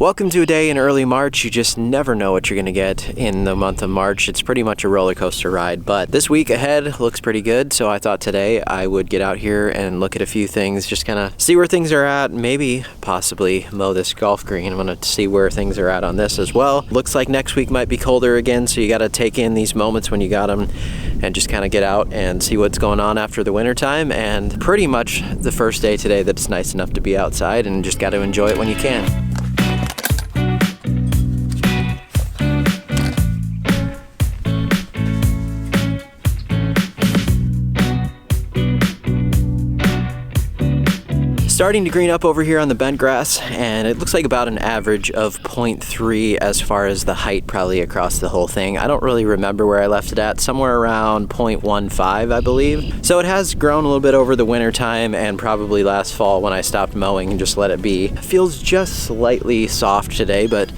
Welcome to a day in early March. You just never know what you're going to get in the month of March. It's pretty much a roller coaster ride, but this week ahead looks pretty good, so I thought today I would get out here and look at a few things, just kind of see where things are at, maybe possibly mow this golf green. I'm going to see where things are at on this as well. Looks like next week might be colder again, so you got to take in these moments when you got them and just kind of get out and see what's going on after the winter time. And pretty much the first day today that it's nice enough to be outside, and just got to enjoy it when you can. Starting to green up over here on the bent grass, and it looks like about an average of 0.3 as far as the height probably across the whole thing. I don't really remember where I left it at, somewhere around 0.15 I believe. So it has grown a little bit over the winter time and probably last fall when I stopped mowing and just let it be. It feels just slightly soft today, but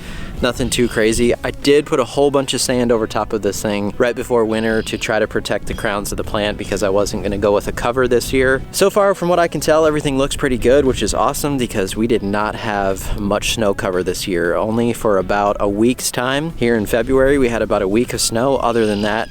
nothing too crazy. I did put a whole bunch of sand over top of this thing right before winter to try to protect the crowns of the plant because I wasn't going to go with a cover this year. So far, from what I can tell, everything looks pretty good, which is awesome because we did not have much snow cover this year. Only for about a week's time. Here in February, we had about a week of snow. Other than that,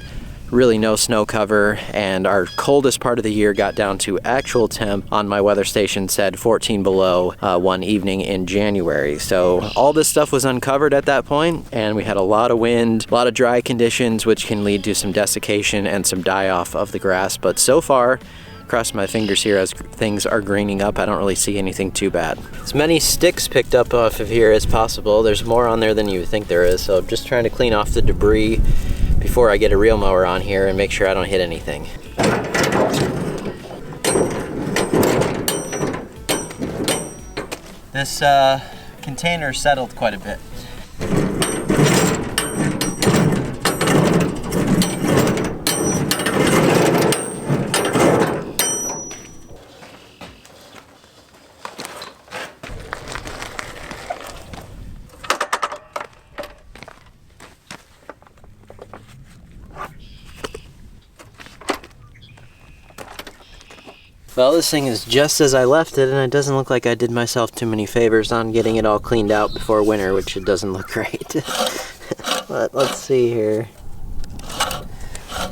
really no snow cover, and our coldest part of the year got down to actual temp on my weather station said 14 below one evening in January. So all this stuff was uncovered at that point, and we had a lot of wind, a lot of dry conditions, which can lead to some desiccation and some die off of the grass. But so far, cross my fingers here as things are greening up, I don't really see anything too bad. As many sticks picked up off of here as possible. There's more on there than you think there is, so I'm just trying to clean off the debris before I get a real mower on here and make sure I don't hit anything. This container settled quite a bit. Well, this thing is just as I left it, and it doesn't look like I did myself too many favors on getting it all cleaned out before winter, which it doesn't look great. But let's see here.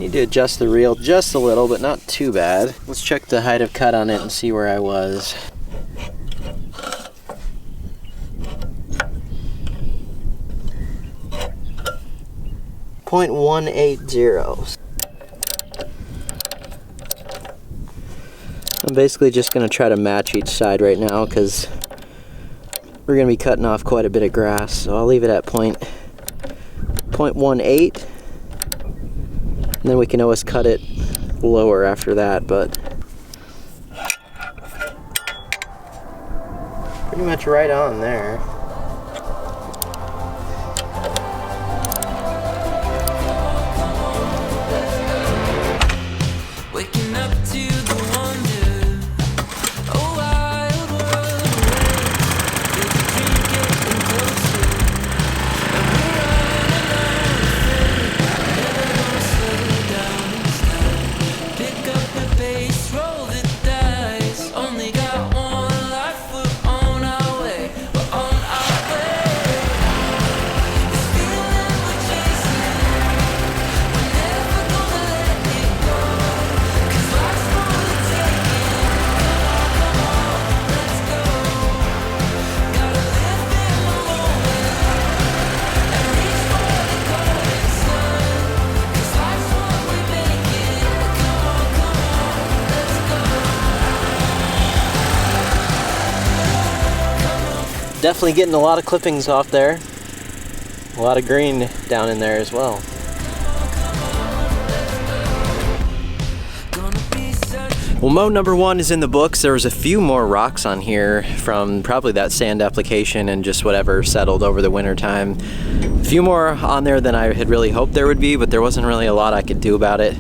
Need to adjust the reel just a little, but not too bad. Let's check the height of cut on it and see where I was. .180. I'm basically just going to try to match each side right now because we're going to be cutting off quite a bit of grass. So I'll leave it at 0.18, and then we can always cut it lower after that, but pretty much right on there. Definitely getting a lot of clippings off there. A lot of green down in there as well. Well, mow number one is in the books. There was a few more rocks on here from probably that sand application and just whatever settled over the winter time. A few more on there than I had really hoped there would be, but there wasn't really a lot I could do about it.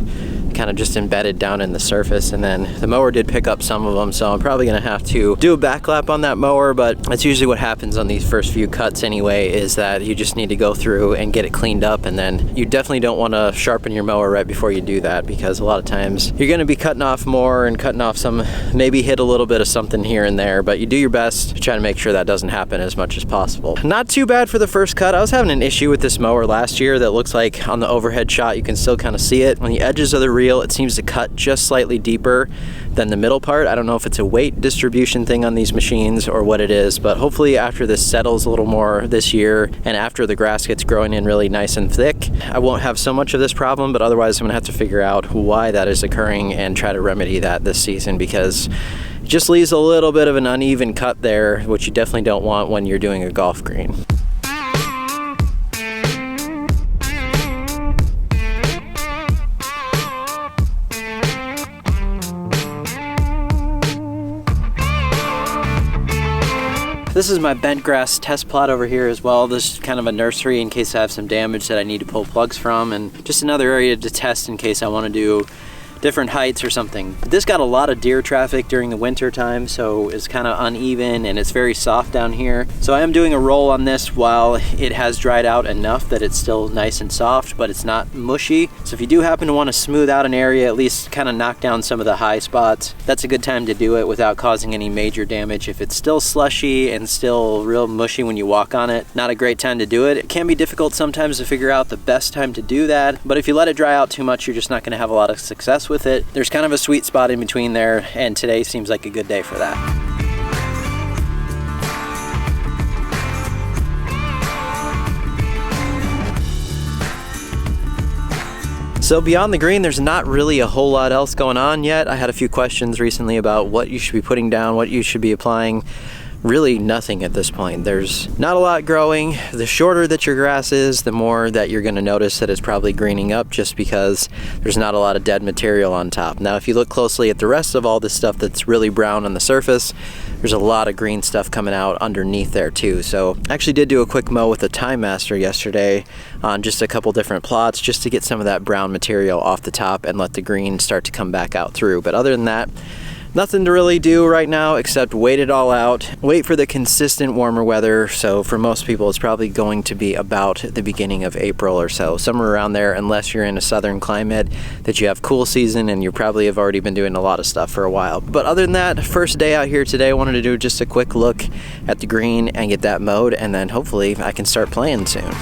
kind of just embedded down in the surface, and then the mower did pick up some of them, so I'm probably gonna have to do a back lap on that mower, but that's usually what happens on these first few cuts anyway, is that you just need to go through and get it cleaned up, and then you definitely don't want to sharpen your mower right before you do that, because a lot of times you're gonna be cutting off more and cutting off some, maybe hit a little bit of something here and there, but you do your best to try to make sure that doesn't happen as much as possible. Not too bad for the first cut. I was having an issue with this mower last year that looks like on the overhead shot you can still kind of see it. On the edges of the reel it seems to cut just slightly deeper than the middle part. I don't know if it's a weight distribution thing on these machines or what it is, but hopefully after this settles a little more this year and after the grass gets growing in really nice and thick, I won't have so much of this problem, but otherwise I'm gonna have to figure out why that is occurring and try to remedy that this season, because it just leaves a little bit of an uneven cut there, which you definitely don't want when you're doing a golf green. This is my bent grass test plot over here as well. This is kind of a nursery in case I have some damage that I need to pull plugs from, and just another area to test in case I want to do different heights or something. This got a lot of deer traffic during the winter time, so it's kind of uneven and it's very soft down here. So I am doing a roll on this while it has dried out enough that it's still nice and soft, but it's not mushy. So if you do happen to want to smooth out an area, at least kind of knock down some of the high spots, that's a good time to do it without causing any major damage. If it's still slushy and still real mushy when you walk on it, not a great time to do it. It can be difficult sometimes to figure out the best time to do that, but if you let it dry out too much, you're just not going to have a lot of success with it. There's kind of a sweet spot in between there, and today seems like a good day for that. So beyond the green, there's not really a whole lot else going on yet. I had a few questions recently about what you should be putting down, what you should be applying. Really nothing at this point. There's not a lot growing. The shorter that your grass is, the more that you're going to notice that it's probably greening up, just because there's not a lot of dead material on top. Now if you look closely at the rest of all this stuff that's really brown on the surface, there's a lot of green stuff coming out underneath there too. So I actually did do a quick mow with a Time Master yesterday on just a couple different plots, just to get some of that brown material off the top and let the green start to come back out through. But other than that, nothing to really do right now except wait it all out, wait for the consistent warmer weather. So for most people it's probably going to be about the beginning of April or so, somewhere around there, unless you're in a southern climate that you have cool season and you probably have already been doing a lot of stuff for a while. But other than that, first day out here today, I wanted to do just a quick look at the green and get that mowed, and then hopefully I can start playing soon.